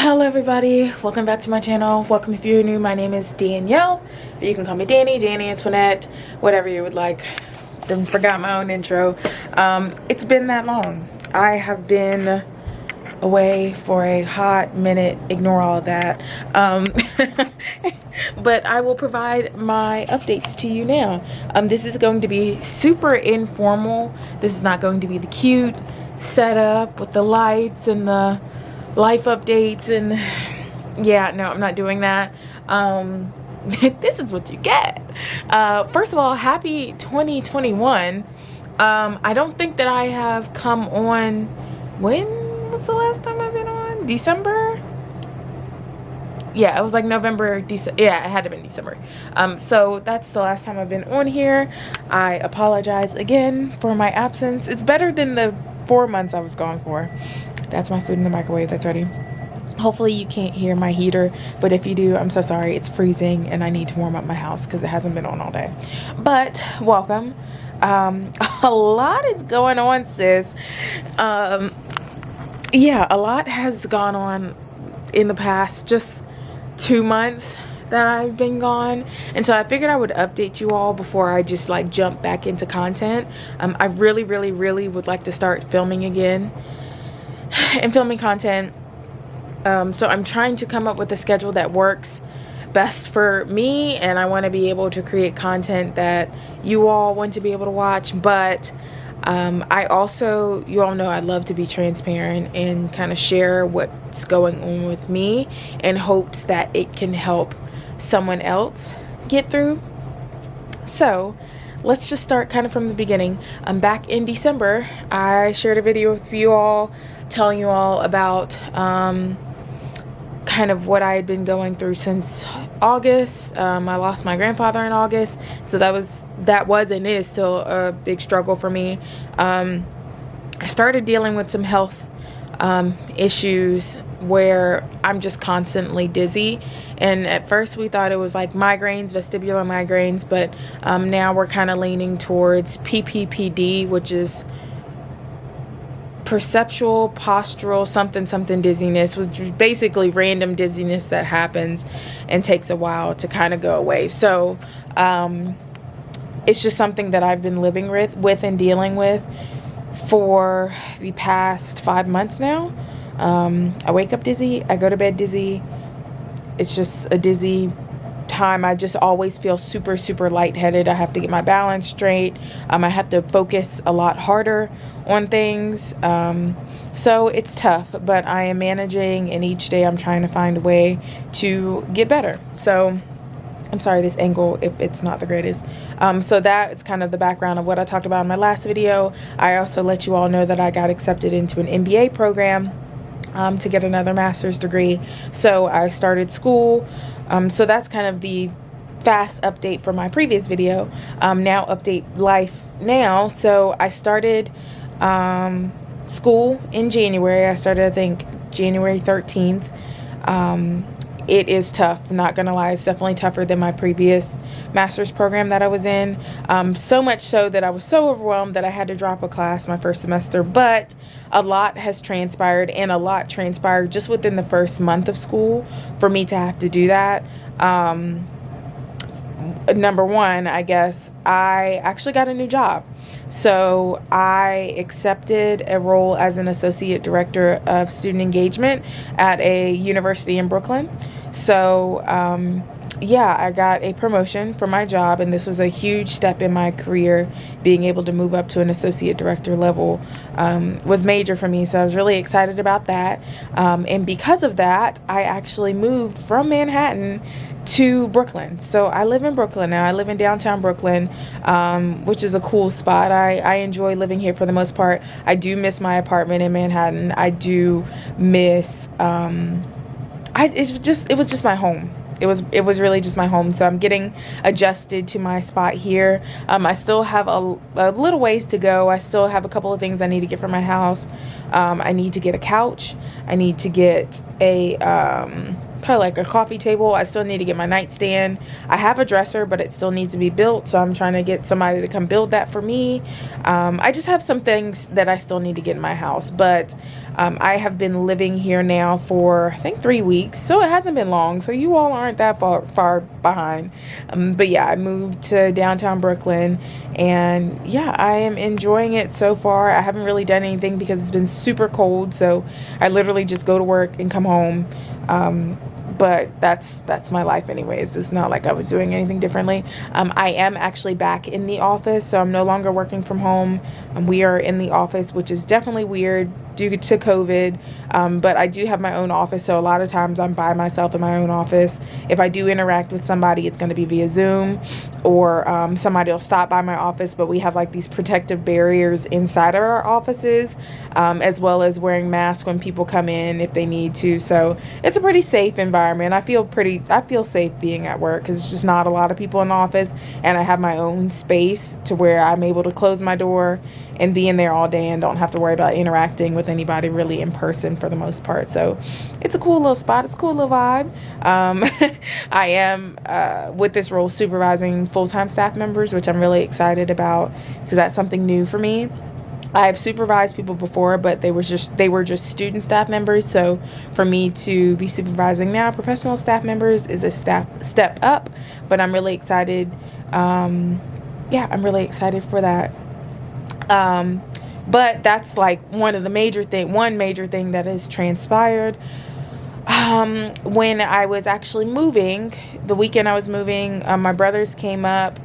Hello everybody, welcome back to my channel. Welcome if you're new. My name is Danielle, or you can call me Danny, Antoinette, whatever you would like. Forgot my own intro. It's been that long. I have been away for a hot minute. Ignore all of that. But I will provide my updates to you now. This is going to be super informal. This is not going to be the cute setup with the lights and the life updates and yeah, no, I'm not doing that. This is what you get. First of all, happy 2021. I don't think that I have come on. When was the last time I've been on? December? Yeah, it was like November, December. Yeah, it had to have been December. So that's the last time I've been on here. I apologize again for my absence. It's better than the 4 months I was gone for. That's my food in the microwave that's ready. Hopefully you can't hear my heater, but if you do, I'm so sorry. It's freezing and I need to warm up my house because it hasn't been on all day. But welcome. A lot is going on, sis. Yeah, a lot has gone on in the past just 2 months that I've been gone, and so I figured I would update you all before I just like jump back into content. I really would like to start filming again and filming content. So I'm trying to come up with a schedule that works best for me, and I want to be able to create content that you all want to be able to watch. But I also, you all know I love to be transparent and kind of share what's going on with me in hopes that it can help someone else get through. So let's just start kind of from the beginning. Back in December, I shared a video with you all telling you all about kind of what I had been going through since August. I lost my grandfather in August, so that was and is still a big struggle for me. I started dealing with some health issues where I'm just constantly dizzy, and at first we thought it was like migraines, vestibular migraines, but now we're kind of leaning towards PPPD, which is perceptual postural something dizziness, which is basically random dizziness that happens and takes a while to kind of go away. So it's just something that I've been living with and dealing with for the past 5 months now. I wake up dizzy, I go to bed dizzy. It's just a dizzy time. I just always feel super lightheaded. I have to get my balance straight. I have to focus a lot harder on things. So it's tough, but I am managing, and each day I'm trying to find a way to get better. So I'm sorry, this angle, if it's not the greatest. So that's kind of the background of what I talked about in my last video. I also let you all know that I got accepted into an MBA program to get another master's degree. So I started school. So that's kind of the fast update from my previous video. Now update life now. So I started school in January. I started, I think, January 13th. It is tough, not gonna lie. It's definitely tougher than my previous master's program that I was in. So much so that I was so overwhelmed that I had to drop a class my first semester. But a lot has transpired, and a lot transpired just within the first month of school for me to have to do that. Number one, I guess, I actually got a new job. So I accepted a role as an associate director of student engagement at a university in Brooklyn. So yeah, I got a promotion for my job, and this was a huge step in my career. Being able to move up to an associate director level was major for me, so I was really excited about that. And because of that, I actually moved from Manhattan to Brooklyn. So I live in Brooklyn now. I live in downtown Brooklyn, which is a cool spot. I enjoy living here for the most part. I do miss my apartment in Manhattan. I do miss it was just my home. It was really just my home. So I'm getting adjusted to my spot here. I still have a little ways to go. I still have a couple of things I need to get for my house. I need to get a couch. I need to get a probably like a coffee table. I still need to get my nightstand. I have a dresser, but it still needs to be built, so I'm trying to get somebody to come build that for me. I just have some things that I still need to get in my house, but I have been living here now for, I think, 3 weeks, so it hasn't been long. So you all aren't that far behind. But yeah, I moved to downtown Brooklyn, and yeah, I am enjoying it so far. I haven't really done anything because it's been super cold, so I literally just go to work and come home. But that's my life anyways. It's not like I was doing anything differently. I am actually back in the office, so I'm no longer working from home. We are in the office, which is definitely weird due to COVID. But I do have my own office, so a lot of times I'm by myself in my own office. If I do interact with somebody, it's going to be via Zoom, or somebody will stop by my office, but we have like these protective barriers inside of our offices, as well as wearing masks when people come in if they need to. So it's a pretty safe environment. I feel safe being at work because it's just not a lot of people in the office, and I have my own space to where I'm able to close my door and be in there all day and don't have to worry about interacting with anybody really in person for the most part. So it's a cool little spot. It's a cool little vibe. I am with this role supervising full-time staff members, which I'm really excited about because that's something new for me. I've supervised people before, but they were just student staff members. So for me to be supervising now professional staff members is a step up, but I'm really excited. I'm really excited for that. But that's like one major thing that has transpired. When I was actually moving, the weekend I was moving, my brothers came up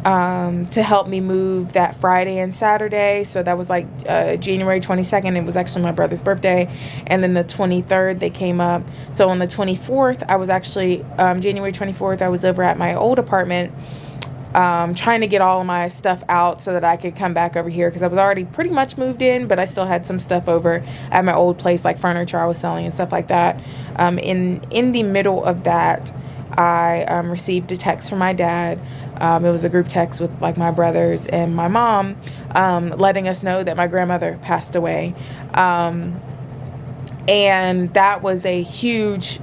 to help me move that Friday and Saturday. So that was like January 22nd. It was actually my brother's birthday. And then the 23rd, they came up. So on the 24th, I was actually, January 24th, I was over at my old apartment trying to get all of my stuff out so that I could come back over here because I was already pretty much moved in, but I still had some stuff over at my old place, like furniture I was selling and stuff like that. In the middle of that, I received a text from my dad. It was a group text with like my brothers and my mom, letting us know that my grandmother passed away. And that was a huge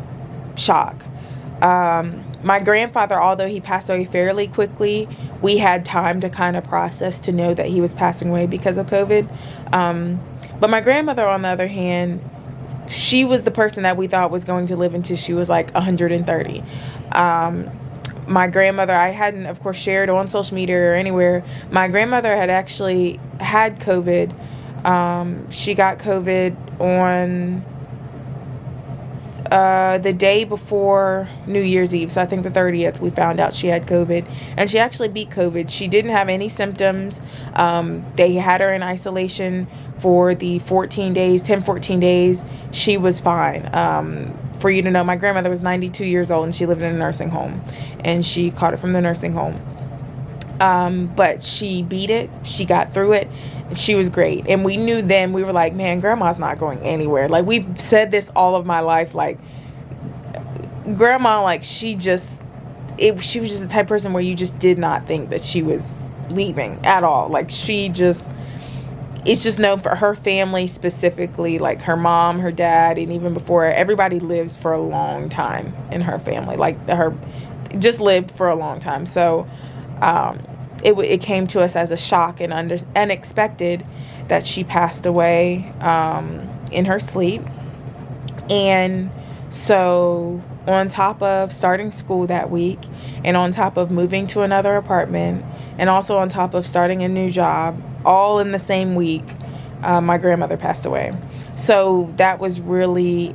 shock. My grandfather, although he passed away fairly quickly, we had time to kind of process to know that he was passing away because of COVID. But my grandmother, on the other hand, she was the person that we thought was going to live until she was like 130. My grandmother, I hadn't, of course, shared on social media or anywhere. My grandmother had actually had COVID. She got COVID on the day before New Year's Eve. So I think the 30th, we found out she had COVID, and she actually beat COVID. She didn't have any symptoms. They had her in isolation for the 14 days. She was fine. For you to know, my grandmother was 92 years old and she lived in a nursing home, and she caught it from the nursing home. But she beat it. She got through it. She was great. And we knew then, we were like, man, grandma's not going anywhere. Like, we've said this all of my life. Like, grandma, like, she was just the type of person where you just did not think that she was leaving at all. Like, it's just known for her family specifically, like her mom, her dad, and even before, everybody lives for a long time in her family. Like, her just lived for a long time. So, it came to us as a shock and unexpected that she passed away in her sleep. And so on top of starting school that week, and on top of moving to another apartment, and also on top of starting a new job, all in the same week, my grandmother passed away. So that was really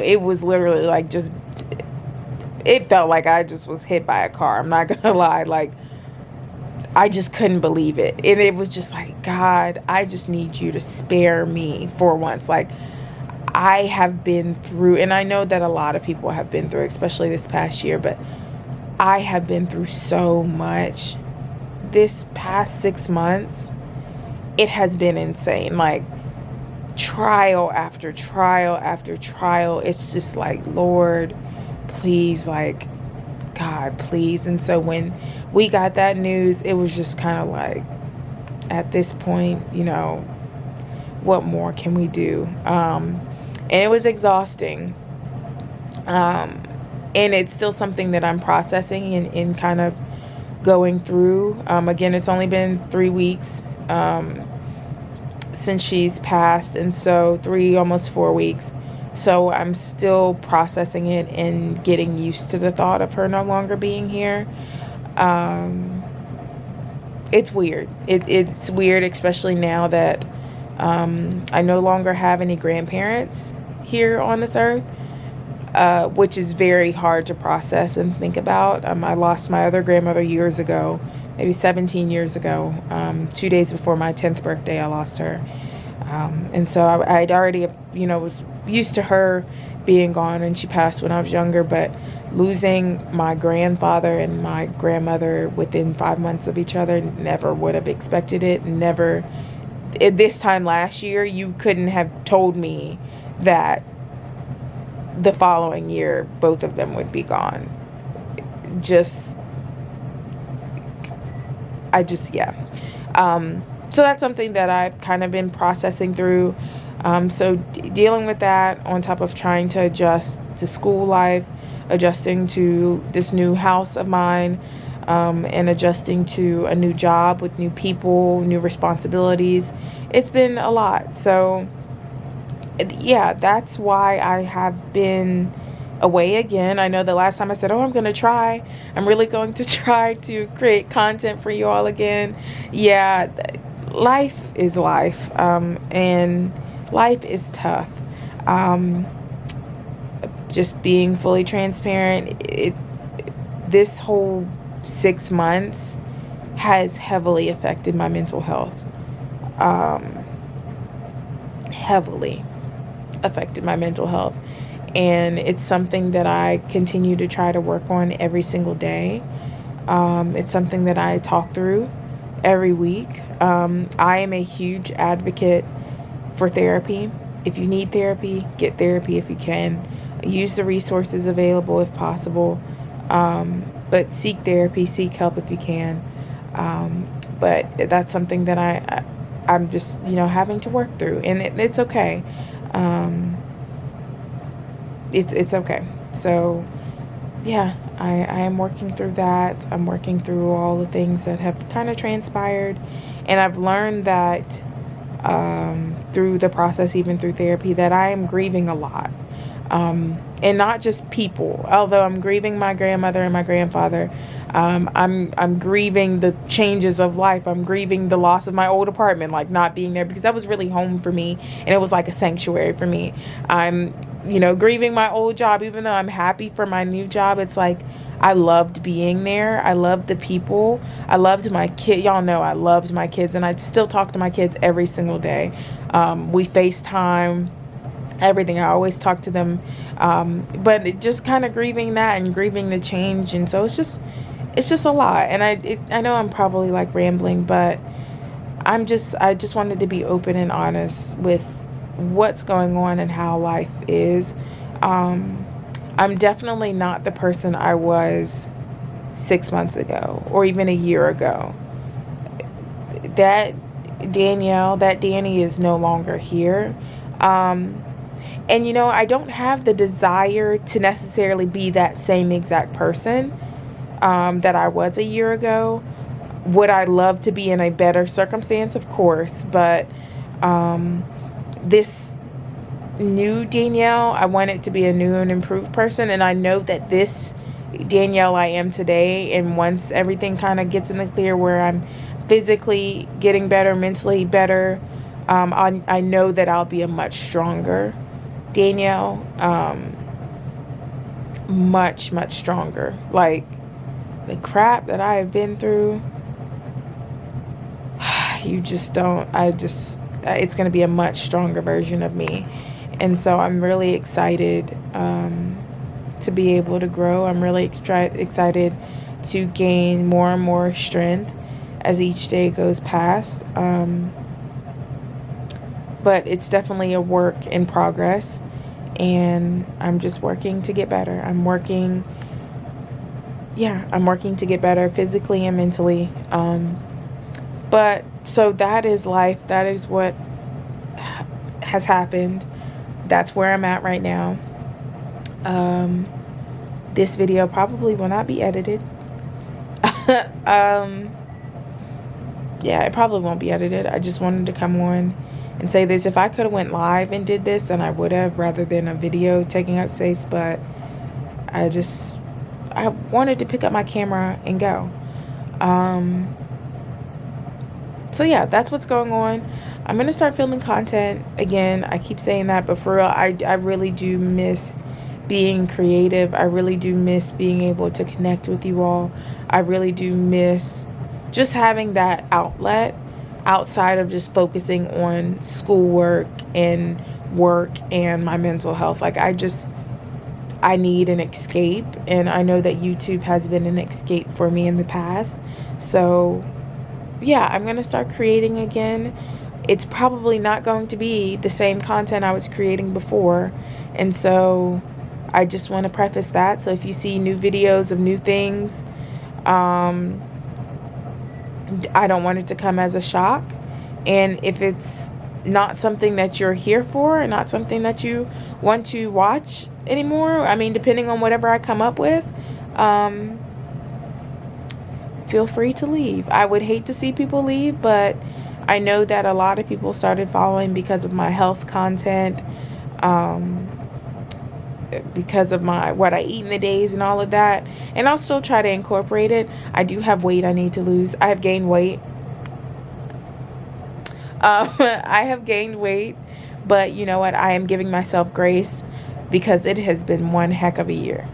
it was literally like it felt like I just was hit by a car. I'm not gonna lie. Like, I just couldn't believe it. And it was just like, God, I just need you to spare me for once. Like, I have been through, and I know that a lot of people have been through, especially this past year, but I have been through so much this past 6 months. It has been insane. Like, trial after trial after trial. It's just like, Lord, please, like, God, please. And so when we got that news, it was just kind of like, at this point, what more can we do? And it was exhausting. And it's still something that I'm processing and kind of going through. Again, it's only been 3 weeks since she's passed, and so almost 4 weeks. So I'm still processing it and getting used to the thought of her no longer being here. It's weird. It's weird, especially now that I no longer have any grandparents here on this earth, which is very hard to process and think about. I lost my other grandmother years ago, maybe 17 years ago. 2 days before my 10th birthday, I lost her. And so I'd already, was used to her being gone, and she passed when I was younger. But losing my grandfather and my grandmother within 5 months of each other, never would have expected it. Never. At this time last year, you couldn't have told me that the following year both of them would be gone. So that's something that I've kind of been processing through. So dealing with that on top of trying to adjust to school life, adjusting to this new house of mine, and adjusting to a new job with new people, new responsibilities. It's been a lot. So yeah, that's why I have been away again. I know the last time I said, I'm really going to try to create content for you all again. Yeah, life is life, and life is tough. Just being fully transparent, this whole 6 months has heavily affected my mental health. Heavily affected my mental health. And it's something that I continue to try to work on every single day. It's something that I talk through every week. I am a huge advocate for therapy. If you need therapy, get therapy if you can. Use the resources available if possible. But seek therapy, seek help if you can. But that's something that I'm just, having to work through. And it's okay. It's okay. So yeah, I am working through that. I'm working through all the things that have kind of transpired. And I've learned that through the process, even through therapy, that I am grieving a lot. And not just people. Although I'm grieving my grandmother and my grandfather, I'm grieving the changes of life. I'm grieving the loss of my old apartment, like not being there, because that was really home for me, and it was like a sanctuary for me. I'm, grieving my old job, even though I'm happy for my new job. It's like I loved being there. I loved the people. I loved my kid. Y'all know I loved my kids, and I still talk to my kids every single day. We FaceTime. Everything. I always talk to them, but just kind of grieving that and grieving the change, and so it's just a lot. And I know I'm probably like rambling, but I just wanted to be open and honest with what's going on and how life is. I'm definitely not the person I was 6 months ago or even a year ago. That Danny is no longer here. And, I don't have the desire to necessarily be that same exact person that I was a year ago. Would I love to be in a better circumstance? Of course. But this new Danielle, I want it to be a new and improved person. And I know that this Danielle I am today, and once everything kind of gets in the clear where I'm physically getting better, mentally better, I know that I'll be a much stronger Danielle, much, much stronger. Like the crap that I have been through, it's going to be a much stronger version of me. And so I'm really excited to be able to grow. I'm really excited to gain more and more strength as each day goes past. But it's definitely a work in progress, and I'm just working to get better. I'm working to get better physically and mentally. But so that is life. That is what has happened. That's where I'm at right now. This video probably will not be edited. Yeah, it probably won't be edited. I just wanted to come on and say this. If I could have went live and did this, then I would have, rather than a video taking up space. But I wanted to pick up my camera and go. So yeah, that's what's going on. I'm gonna start filming content again. I keep saying that, but for real, I really do miss being creative. I really do miss being able to connect with you all. I really do miss just having that outlet outside of just focusing on schoolwork and work and my mental health. Like, I need an escape, and I know that YouTube has been an escape for me in the past. So yeah, I'm gonna start creating again. It's probably not going to be the same content I was creating before, and so I just want to preface that. So if you see new videos of new things, I don't want it to come as a shock. And if it's not something that you're here for and not something that you want to watch anymore, I mean, depending on whatever I come up with, feel free to leave. I would hate to see people leave, but I know that a lot of people started following because of my health content, because of what I eat in the days and all of that. And I'll still try to incorporate it. I do have weight I need to lose. I have gained weight. I have gained weight, but you know what? I am giving myself grace because it has been one heck of a year.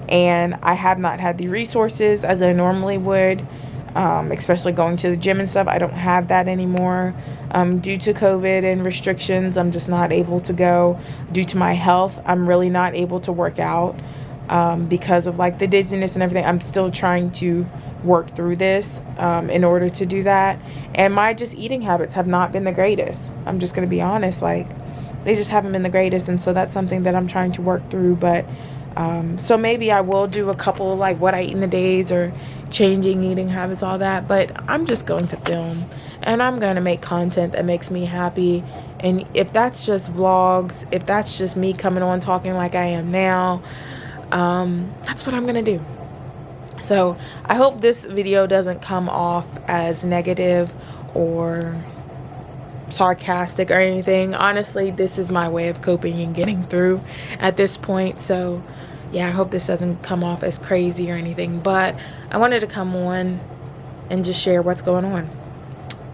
And I have not had the resources as I normally would, especially going to the gym and stuff. I don't have that anymore. Due to COVID and restrictions, I'm just not able to go. Due to my health, I'm really not able to work out because of like the dizziness and everything. I'm still trying to work through this in order to do that. And my just eating habits have not been the greatest. I'm just going to be honest. Like, they just haven't been the greatest. And so that's something that I'm trying to work through. But so maybe I will do a couple like what I eat in the days or changing eating habits, all that. But I'm just going to film and I'm going to make content that makes me happy. And if that's just vlogs, if that's just me coming on talking like I am now, that's what I'm going to do. So I hope this video doesn't come off as negative or sarcastic or anything. Honestly, this is my way of coping and getting through at this point. So yeah, I hope this doesn't come off as crazy or anything, but I wanted to come on and just share what's going on,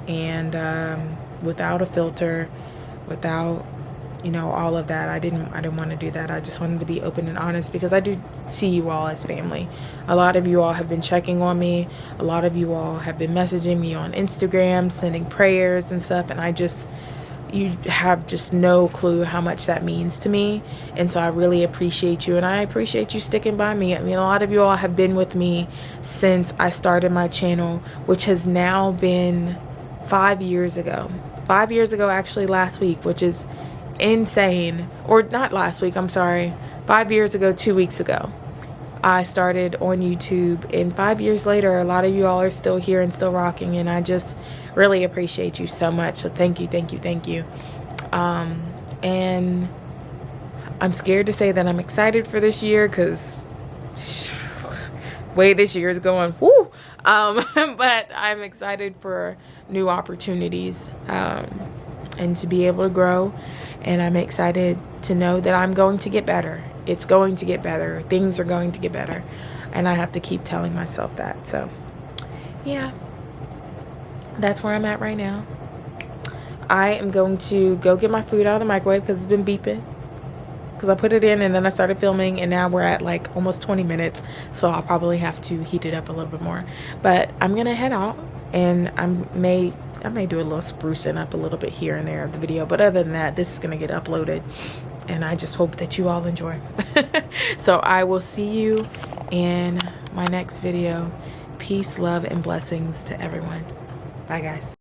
and without a filter, without, you know, all of that. I didn't want to do that. I just wanted to be open and honest because I do see you all as family. A lot of you all have been checking on me. A lot of you all have been messaging me on Instagram, sending prayers and stuff, and you have just no clue how much that means to me. And so I really appreciate you, and I appreciate you sticking by me. I mean, a lot of you all have been with me since I started my channel, which has now been 5 years ago. 5 years ago, actually, last week, which is insane. Or not last week, I'm sorry. 5 years ago, 2 weeks ago, I started on YouTube, and 5 years later, a lot of you all are still here and still rocking, and I just really appreciate you so much. So thank you, thank you, thank you. And I'm scared to say that I'm excited for this year because way this year is going, woo! But I'm excited for new opportunities and to be able to grow, and I'm excited to know that I'm going to get better. It's going to get better. Things are going to get better. And I have to keep telling myself that. So, yeah. That's where I'm at right now. I am going to go get my food out of the microwave because it's been beeping. Because I put it in and then I started filming, and now we're at like almost 20 minutes. So I'll probably have to heat it up a little bit more. But I'm going to head out, and I may do a little sprucing up a little bit here and there of the video. But other than that, this is going to get uploaded. And I just hope that you all enjoy. So I will see you in my next video. Peace, love, and blessings to everyone. Bye, guys.